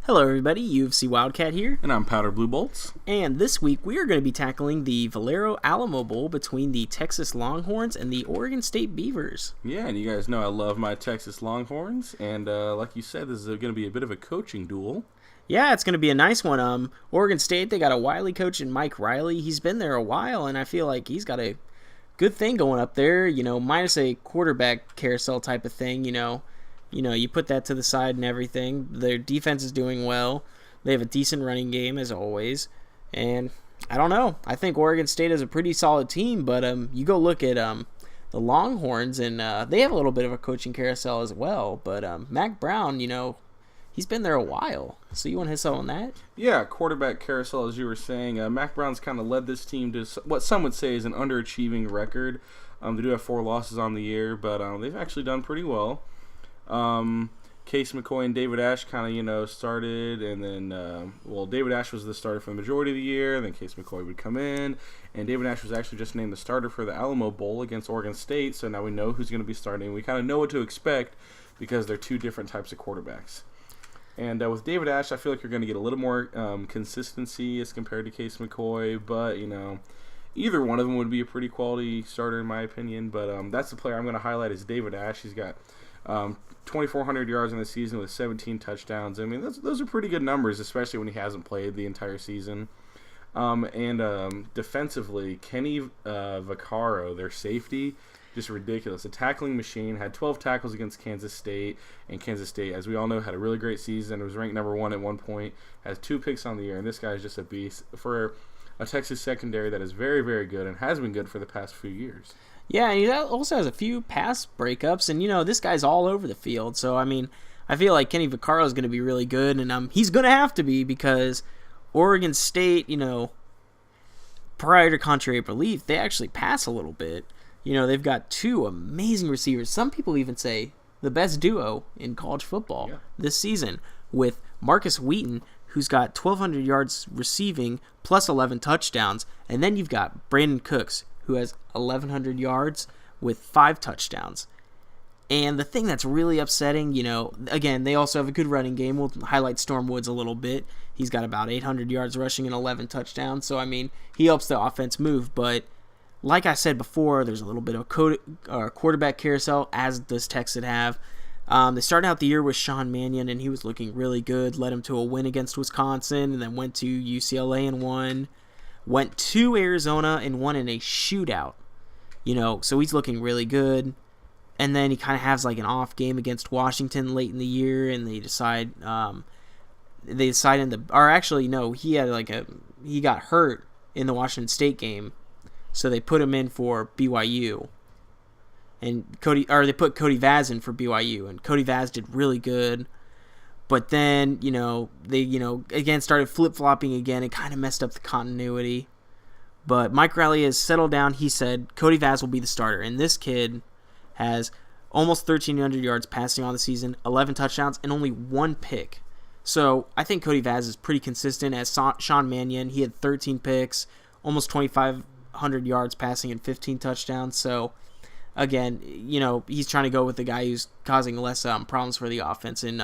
Hello everybody, UFC Wildcat here, And I'm Powder Blue Bolts. and this week we are going to be tackling the Valero Alamo Bowl between the Texas Longhorns and the Oregon State Beavers. Yeah, and you guys know I love my Texas Longhorns, and like you said, this is going to be a bit of a coaching duel. Yeah, it's going to be a nice one. Oregon State, they got a wily coach in Mike Riley. He's been there a while, and I feel like he's got a good thing going up there, minus a quarterback carousel type of thing, you put that to the side and everything. Their defense is doing well. They have a decent running game, as always. And I don't know. I think Oregon State is a pretty solid team, but you go look at the Longhorns, and they have a little bit of a coaching carousel as well. But Mac Brown, he's been there a while. So you want to hit some on that? Yeah, quarterback carousel, as you were saying. Mac Brown's kind of led this team to what some would say is an underachieving record. They do have 4 losses on the year, but they've actually done pretty well. Case McCoy and David Ash kind of, started, and then, David Ash was the starter for the majority of the year, then Case McCoy would come in, and David Ash was actually just named the starter for the Alamo Bowl against Oregon State, so now we know who's going to be starting. We kind of know what to expect because they're 2 different types of quarterbacks. And with David Ash, I feel like you're going to get a little more consistency as compared to Case McCoy, but, either one of them would be a pretty quality starter in my opinion, but that's the player I'm going to highlight is David Ash. He's got 2,400 yards in the season with 17 touchdowns. I mean, those are pretty good numbers, especially when he hasn't played the entire season. Defensively, Kenny Vaccaro, their safety, just ridiculous. A tackling machine, had 12 tackles against Kansas State, and Kansas State, as we all know, had a really great season. It was ranked number 1 at one point, has 2 picks on the year, and this guy is just a beast for a Texas secondary that is very, very good and has been good for the past few years. Yeah, and he also has a few pass breakups, and, this guy's all over the field. So, I mean, I feel like Kenny Vaccaro is going to be really good, and he's going to have to be because Oregon State, prior to contrary belief, they actually pass a little bit. They've got 2 amazing receivers. Some people even say the best duo in college football this season with Marcus Wheaton, who's got 1,200 yards receiving plus 11 touchdowns, and then you've got Brandon Cooks, who has 1,100 yards with 5 touchdowns. And the thing that's really upsetting, again, they also have a good running game. We'll highlight Storm Woods a little bit. He's got about 800 yards rushing and 11 touchdowns. So, I mean, he helps the offense move. But like I said before, there's a little bit of a quarterback carousel, as does Texas have. They started out the year with Sean Mannion, and he was looking really good. Led him to a win against Wisconsin, and then went to UCLA and won. Went to Arizona and won in a shootout, so he's looking really good. And then he kind of has like an off game against Washington late in the year, and he got hurt in the Washington State game, so they put him in for BYU, and they put Cody Vaz in for BYU, and Cody Vaz did really good. But then, they, again started flip-flopping again. It kind of messed up the continuity. But Mike Riley has settled down. He said Cody Vaz will be the starter. And this kid has almost 1,300 yards passing on the season, 11 touchdowns, and only 1 pick. So I think Cody Vaz is pretty consistent as Sean Mannion. He had 13 picks, almost 2,500 yards passing and 15 touchdowns. So, again, he's trying to go with the guy who's causing less problems for the offense in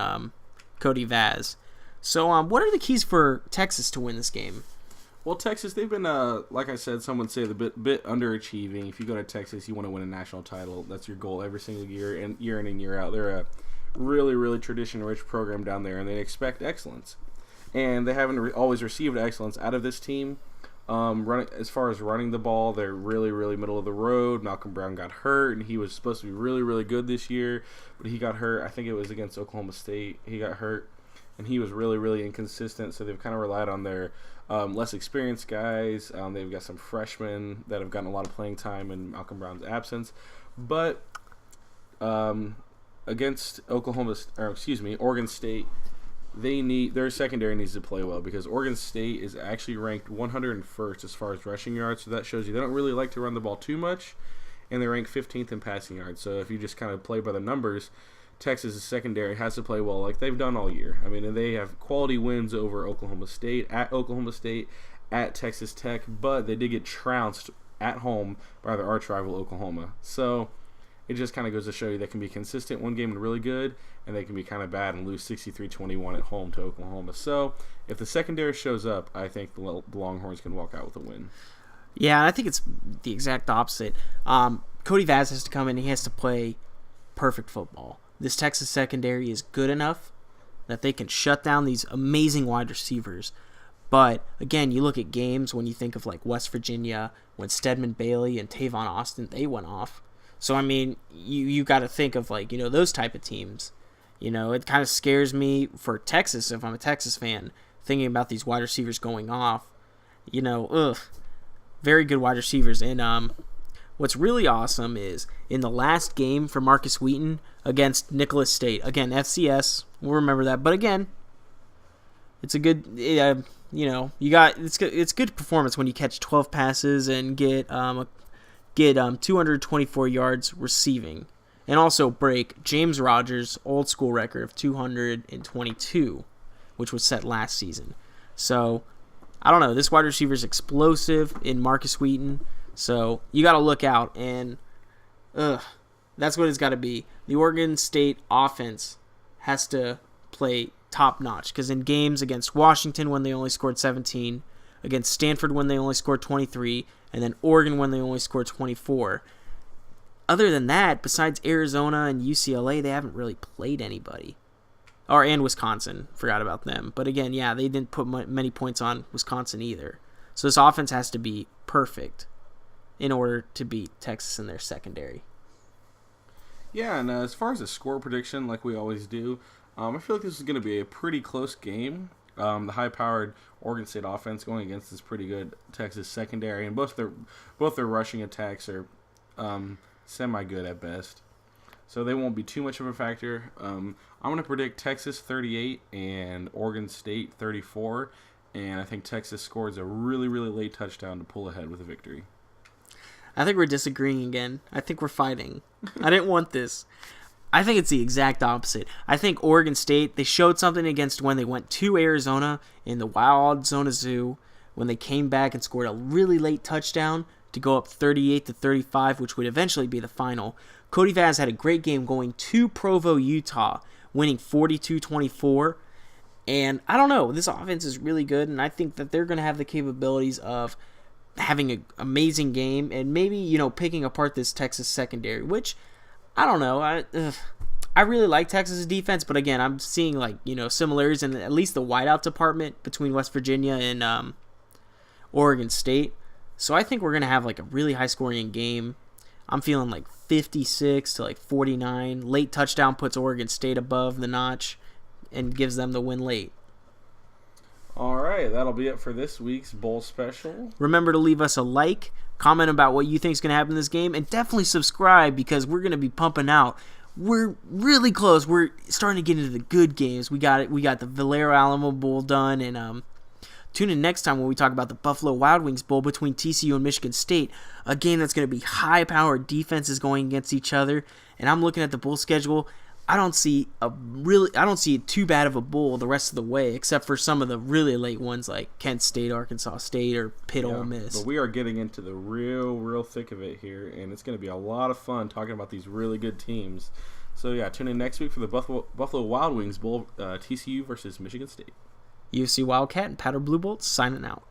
Cody Vaz. So, what are the keys for Texas to win this game? Well, Texas, they've been, like I said, some would say a bit underachieving. If you go to Texas, you want to win a national title. That's your goal every single year, and year in and year out. They're a really, really tradition-rich program down there, and they expect excellence. And they haven't always received excellence out of this team. As far as running the ball, they're really, really middle of the road. Malcolm Brown got hurt, and he was supposed to be really, really good this year, but he got hurt. I think it was against Oklahoma State. He got hurt, and he was really, really inconsistent, so they've kind of relied on their less experienced guys. They've got some freshmen that have gotten a lot of playing time in Malcolm Brown's absence, but against Oregon State, their secondary needs to play well because Oregon State is actually ranked 101st as far as rushing yards, so that shows you they don't really like to run the ball too much, and they rank 15th in passing yards. So if you just kind of play by the numbers, Texas' secondary has to play well like they've done all year. I mean, and they have quality wins over Oklahoma State, at Texas Tech, but they did get trounced at home by their arch rival Oklahoma. So it just kind of goes to show you they can be consistent one game and really good, and they can be kind of bad and lose 63-21 at home to Oklahoma. So if the secondary shows up, I think the Longhorns can walk out with a win. Yeah, I think it's the exact opposite. Cody Vaz has to come in and he has to play perfect football. This Texas secondary is good enough that they can shut down these amazing wide receivers. But, again, you look at games when you think of, like, West Virginia, when Stedman Bailey and Tavon Austin, they went off. So, I mean, you got to think of, like, those type of teams. It kind of scares me for Texas, if I'm a Texas fan, thinking about these wide receivers going off. Very good wide receivers. And what's really awesome is in the last game for Marcus Wheaton against Nicholas State, again, FCS, we'll remember that. But, again, it's a good... it's good performance when you catch 12 passes and get 224 yards receiving, and also break James Rodgers' old school record of 222, which was set last season. So I don't know. This wide receiver is explosive in Marcus Wheaton, so you got to look out, and that's what it's got to be. The Oregon State offense has to play top-notch, because in games against Washington when they only scored 17, against Stanford when they only scored 23, and then Oregon when they only scored 24. Other than that, besides Arizona and UCLA, they haven't really played anybody. And Wisconsin, forgot about them. But again, yeah, they didn't put many points on Wisconsin either. So this offense has to be perfect in order to beat Texas in their secondary. Yeah, and as far as a score prediction, like we always do, I feel like this is going to be a pretty close game. The high-powered Oregon State offense going against this pretty good Texas secondary, and both their rushing attacks are semi-good at best. So they won't be too much of a factor. I'm going to predict Texas 38 and Oregon State 34, and I think Texas scores a really, really late touchdown to pull ahead with a victory. I think we're disagreeing again. I think we're fighting. I didn't want this. I think it's the exact opposite. I think Oregon State, they showed something against when they went to Arizona in the Wild Zona Zoo, when they came back and scored a really late touchdown to go up 38-35, which would eventually be the final. Cody Vaz had a great game going to Provo, Utah, winning 42-24. And I don't know, this offense is really good, and I think that they're going to have the capabilities of having an amazing game and maybe, picking apart this Texas secondary, which... I don't know. I really like Texas' defense, but again, I'm seeing similarities in at least the wideout department between West Virginia and Oregon State. So I think we're gonna have a really high scoring game. I'm feeling 56 to 49. Late touchdown puts Oregon State above the notch and gives them the win late. All right, that'll be it for this week's Bowl Special. Remember to leave us a like, comment about what you think is going to happen in this game, and definitely subscribe because we're going to be pumping out. We're really close. We're starting to get into the good games. We got it. We got the Valero Alamo Bowl done, and tune in next time when we talk about the Buffalo Wild Wings Bowl between TCU and Michigan State, a game that's going to be high-powered defenses going against each other. And I'm looking at the bowl schedule. I don't see too bad of a bowl the rest of the way, except for some of the really late ones like Kent State, Arkansas State, or Pitt, Ole Miss. But we are getting into the real thick of it here, and it's going to be a lot of fun talking about these really good teams. So yeah, tune in next week for the Buffalo Wild Wings Bowl, TCU versus Michigan State. UFC Wildcat and Powder Blue Bolts signing out.